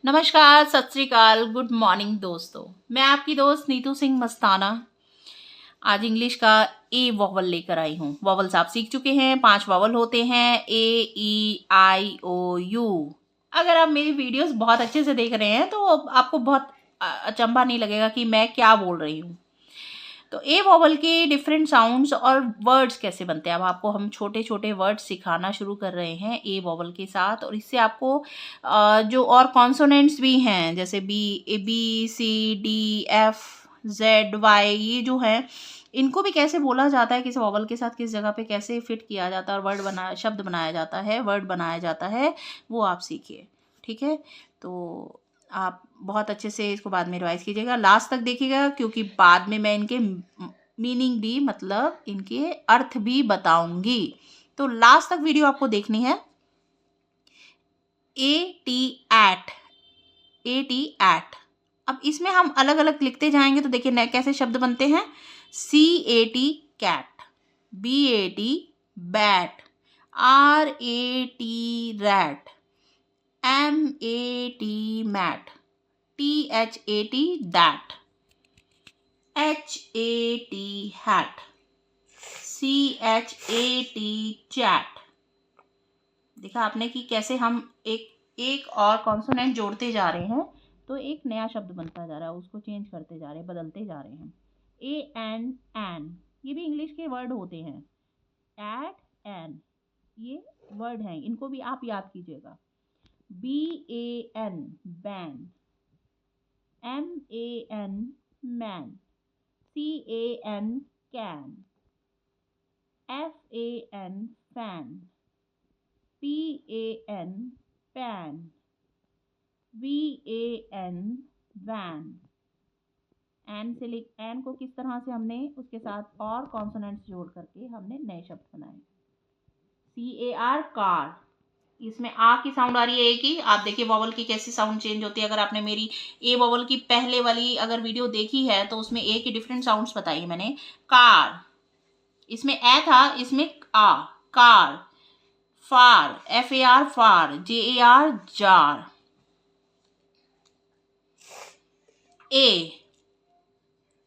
नमस्कार, सत श्री अकाल, गुड मॉर्निंग दोस्तों। मैं आपकी दोस्त नीतू सिंह मस्ताना आज इंग्लिश का ए वॉवल लेकर आई हूँ। वॉवल्स आप सीख चुके हैं, 5 वॉवल होते हैं, ए, ई, आई, ओ, यू। अगर आप मेरी वीडियोस बहुत अच्छे से देख रहे हैं तो आपको बहुत अचंभा नहीं लगेगा कि मैं क्या बोल रही हूँ। तो ए वॉवल के डिफरेंट साउंड्स और वर्ड्स कैसे बनते हैं, अब आपको हम छोटे छोटे वर्ड्स सिखाना शुरू कर रहे हैं ए वॉवल के साथ। और इससे आपको जो और कॉन्सोनेंट्स भी हैं जैसे B C D F Z Y, ये जो है इनको भी कैसे बोला जाता है, किस वॉवल के साथ किस जगह पे कैसे फिट किया जाता है और शब्द बनाया जाता है, वर्ड बनाया जाता है, वो आप सीखिए। ठीक है, तो आप बहुत अच्छे से इसको बाद में रिवाइज कीजिएगा, लास्ट तक देखिएगा, क्योंकि बाद में मैं इनके मीनिंग भी, मतलब इनके अर्थ भी बताऊंगी। तो लास्ट तक वीडियो आपको देखनी है। एट, अब इसमें हम अलग अलग लिखते जाएंगे तो देखिए नए कैसे शब्द बनते हैं। CAT cat, BAT bat, RAT rat, MAT mat, THAT that, HAT hat, CHAT chat. देखा आपने कि कैसे हम एक और कॉन्सोनेंट जोड़ते जा रहे हैं तो एक नया शब्द बनता जा रहा है, उसको चेंज करते जा रहे हैं, बदलते जा रहे हैं। एन, ये भी इंग्लिश के वर्ड होते हैं। एट, एन, ये वर्ड हैं, इनको भी आप याद कीजिएगा। BAN ban, MAN man, CAN can, FAN fan, PAN pan, VAN van. N को किस तरह से हमने उसके साथ और कॉन्सोनेंट्स जोड़ करके हमने नए शब्द बनाए। CAR कार, इसमें आ की साउंड आ रही है ए की। आप देखिए वॉवल की कैसी साउंड चेंज होती है। अगर आपने मेरी ए वॉवल की पहले वाली अगर वीडियो देखी है तो उसमें ए की डिफरेंट साउंड्स बताई मैंने। कार, इसमें ए था, इसमें आ, कार। फार, FAR फार, JAR जार। ए,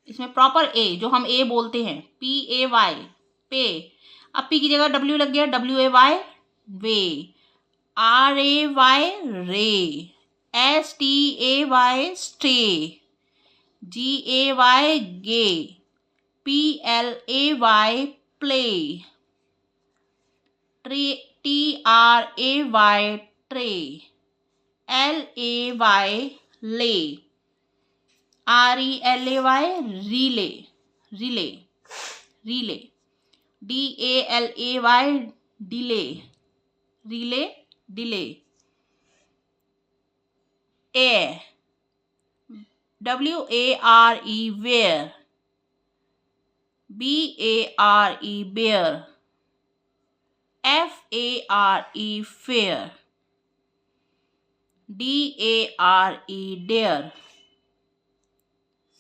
इसमें प्रॉपर ए जो हम ए बोलते हैं, PAY पे। अब पी की जगह W लग गया, WAY way, RAY ray, STAY stay, GAY gay, PLAY play, TRAY tray, LAY lay, RELAY relay, relay, relay, DALAY delay, relay, delay. A, WARE ware, BARE bare, FARE fare, DARE dare,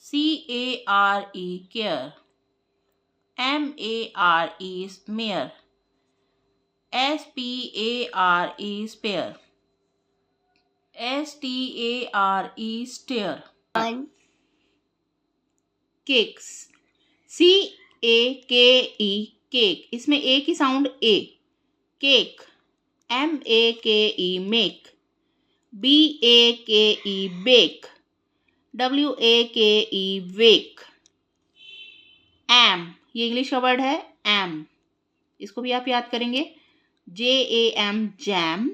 CARE care, MARE mare, SPARE spare, STARE stare. Cakes, CAKE cake, इसमें A की sound A. Cake, MAKE make, BAKE bake, WAKE wake. M, ये English का word है M, इसको भी आप याद करेंगे। JAM जैम,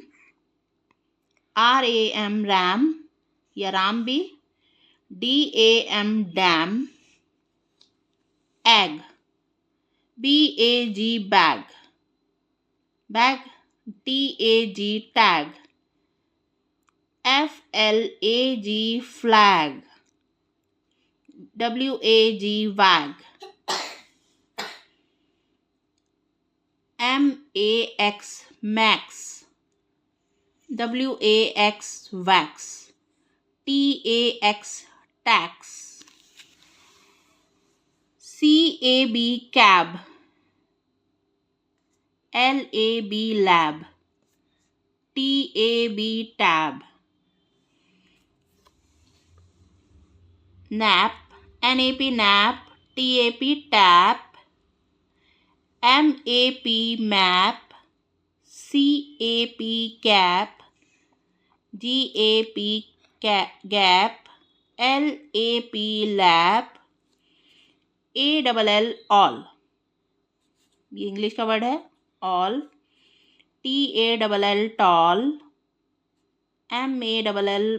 RAM रैम या राम भी, DAM dam. Egg, BAG bag, bag, TAG tag, FLAG flag, WAG वैग, MAX max, WAX wax, TAX tax, CAB cab, LAB lab, TAB tab, nap, nap nap, tap tap, map map, cap cap, gap, lap lap, all all, ये English का word है all, tall tall, mall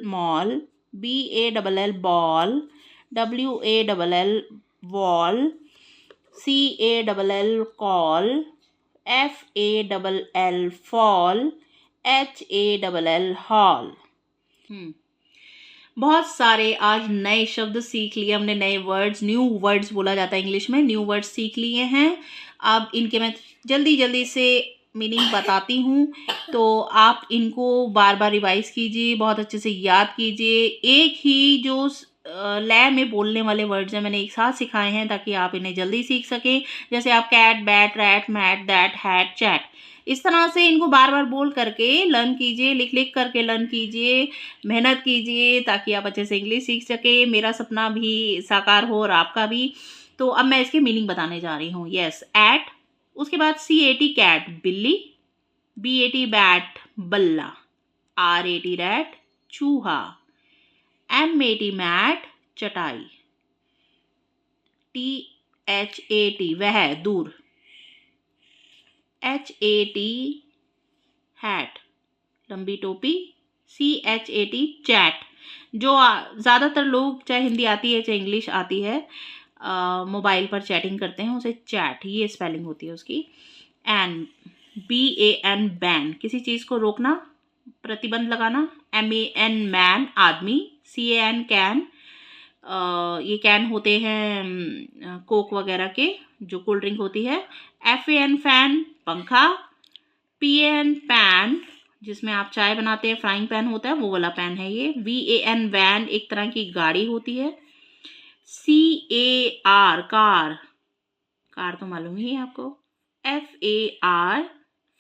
mall, ball ball, wall wall, call call, fall fall, hall hall। बहुत सारे आज नए शब्द सीख लिए हमने, नए वर्ड्स, न्यू वर्ड्स बोला जाता है इंग्लिश में, न्यू वर्ड्स सीख लिए हैं। अब इनके मैं जल्दी जल्दी से मीनिंग बताती हूँ, तो आप इनको बार बार रिवाइज कीजिए, बहुत अच्छे से याद कीजिए। एक ही जो लय में बोलने वाले वर्ड्स हैं मैंने एक साथ सिखाए हैं ताकि आप इन्हें जल्दी सीख सकें। जैसे आप cat, bat, rat, mat, that, hat, chat, इस तरह से इनको बार बार बोल करके लर्न कीजिए, लिख लिख करके लर्न कीजिए, मेहनत कीजिए ताकि आप अच्छे से इंग्लिश सीख सके, मेरा सपना भी साकार हो और आपका भी। तो अब मैं इसके मीनिंग बताने जा रही हूँ। यस, एट, उसके बाद CAT कैट बिल्ली, BAT बैट बल्ला, RAT रैट चूहा, MAT मैट चटाई, THAT वह दूर, HAT हैट लंबी टोपी, CHAT चैट, जो ज़्यादातर लोग चाहे हिंदी आती है चाहे इंग्लिश आती है मोबाइल पर चैटिंग करते हैं उसे चैट, ये स्पेलिंग होती है उसकी। एन, BAN बैन, किसी चीज़ को रोकना, प्रतिबंध लगाना। MAN मैन आदमी, CAN कैन, ये कैन होते हैं कोक वगैरह के, जो कोल्ड ड्रिंक होती है। FAN फैन पंखा, PAN पैन, जिसमें आप चाय बनाते हैं, फ्राइंग पैन होता है वो वाला पैन है ये। VAN वैन, एक तरह की गाड़ी होती है। CAR कार, कार तो मालूम ही है आपको। FAR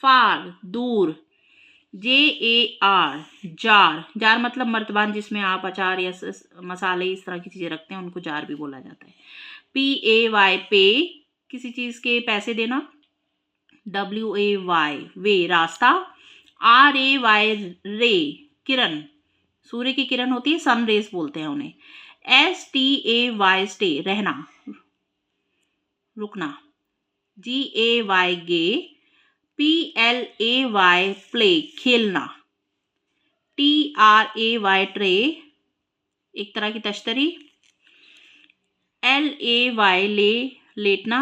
फार दूर, JAR जार, जार मतलब मर्तबान जिसमें आप अचार या मसाले इस तरह की चीज़ें रखते हैं, उनको जार भी बोला जाता है। PAY पे, किसी चीज़ के पैसे देना। WAY वे रास्ता, RAY रे किरण, सूर्य की किरण होती है, सन रेज बोलते हैं उन्हें। STAY स्टे रहना रुकना, GAY गे, PLAY प्ले खेलना, TRAY ट्रे एक तरह की तश्तरी, LAY ले लेटना,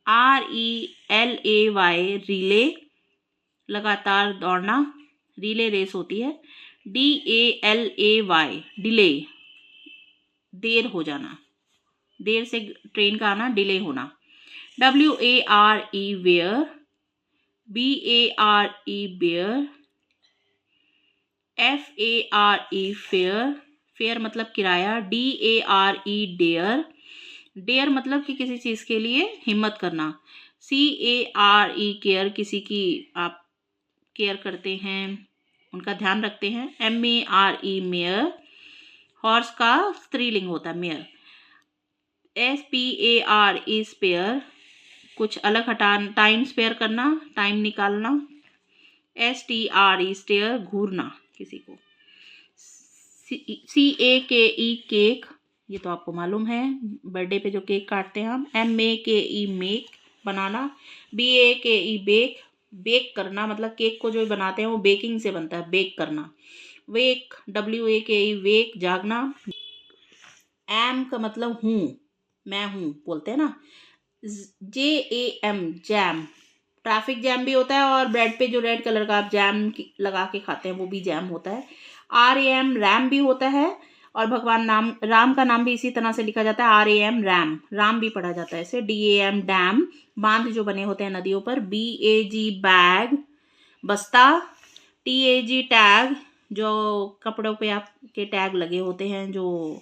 RELAY रिले लगातार दौड़ना, रिले रेस होती है। DALAY डिले देर हो जाना, देर से ट्रेन का आना, डिले होना। WARE ware, BARE bare, FARE fare, fare मतलब किराया। DARE डेयर, डेयर मतलब कि किसी चीज़ के लिए हिम्मत करना। CARE केयर, किसी की आप केयर करते हैं, उनका ध्यान रखते हैं। MARE मेयर, हॉर्स का स्त्रीलिंग होता है मेयर। SPARE स्पेयर, कुछ अलग हटाना, टाइम स्पेयर करना, टाइम निकालना। STRE स्टेयर घूरना किसी को। CAKE केक, ये तो आपको मालूम है, बर्थडे पे जो केक काटते हैं हम। MAKE मेक बनाना, BAKE बेक, बेक करना मतलब केक को जो बनाते हैं वो बेकिंग से बनता है, बेक करना। वेक, WAKE वेक जागना। एम का मतलब हूँ, मैं हूँ बोलते हैं ना। JAM जैम, ट्रैफिक जैम भी होता है, और ब्रेड पे जो रेड कलर का आप जैम लगा के खाते हैं वो भी जैम होता है। RAM रैम भी होता है, और भगवान नाम राम का नाम भी इसी तरह से लिखा जाता है, RAM रैम, राम भी पढ़ा जाता है इसे। DAM डैम, बांध जो बने होते हैं नदियों पर। BAG बैग बस्ता, TAG टैग, जो कपड़ों पे आपके टैग लगे होते हैं, जो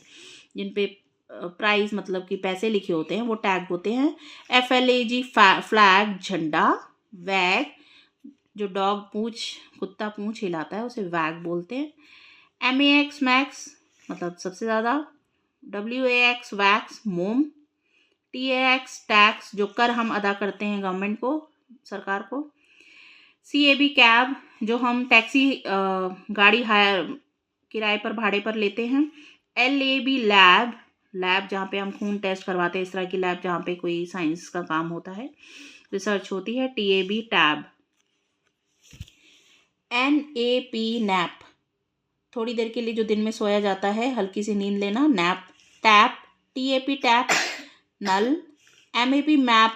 जिन पे प्राइस मतलब कि पैसे लिखे होते हैं वो टैग होते हैं। FLAG फ्लैग झंडा, वैग जो डॉग पूंछ, कुत्ता पूंछ हिलाता है उसे वैग बोलते हैं। MAX मैक्स मतलब सबसे ज़्यादा, WAX वैक्स मोम, TAX टैक्स जो कर हम अदा करते हैं गवर्नमेंट को, सरकार को, CAB कैब जो हम टैक्सी गाड़ी हायर किराए पर भाड़े पर लेते हैं, LAB लैब, लैब जहाँ पे हम खून टेस्ट करवाते हैं, इस तरह की लैब जहाँ पे कोई साइंस का काम होता है, रिसर्च होती है, TAB टैब, NAP नैप थोड़ी देर के लिए जो दिन में सोया जाता है, हल्की सी नींद लेना, नैप, टैप, TAP टैप नल, MAP मैप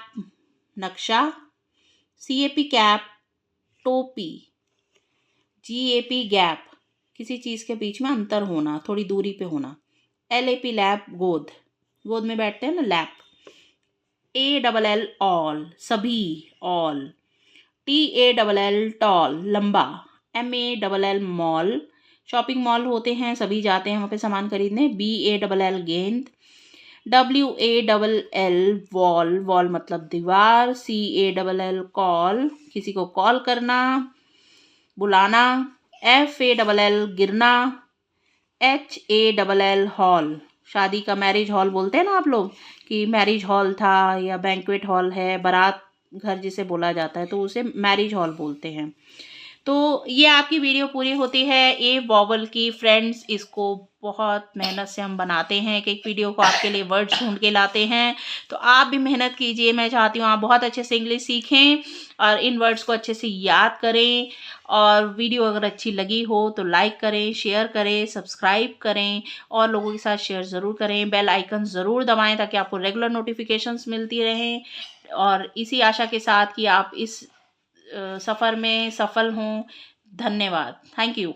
नक्शा, CAP कैप टोपी, GAP गैप किसी चीज़ के बीच में अंतर होना, थोड़ी दूरी पे होना, LAP लैप गोद, गोद में बैठते हैं ना, लैप, ALL ऑल सभी, ऑल, TALL टॉल लंबा, MALL मॉल शॉपिंग मॉल होते हैं, सभी जाते हैं वहाँ पे सामान खरीदने, BALL गेंद, WALL वॉल, वॉल मतलब दीवार, CALL कॉल किसी को कॉल करना, बुलाना, FALL गिरना, HALL हॉल शादी का मैरिज हॉल बोलते हैं ना आप लोग कि मैरिज हॉल था या बैंक्वेट हॉल है, बारात घर जिसे बोला जाता है तो उसे मैरिज हॉल बोलते हैं। तो ये आपकी वीडियो पूरी होती है ए वॉवल की फ्रेंड्स। इसको बहुत मेहनत से हम बनाते हैं, एक एक वीडियो को आपके लिए वर्ड्स ढूंढ के लाते हैं, तो आप भी मेहनत कीजिए। मैं चाहती हूँ आप बहुत अच्छे से इंग्लिश सीखें और इन वर्ड्स को अच्छे से याद करें। और वीडियो अगर अच्छी लगी हो तो लाइक करें, शेयर करें, सब्सक्राइब करें और लोगों के साथ शेयर ज़रूर करें। बेल आइकन ज़रूर दबाएं ताकि आपको रेगुलर नोटिफिकेशंस मिलती रहें। और इसी आशा के साथ कि आप इस सफ़र में सफल हों। धन्यवाद। Thank you.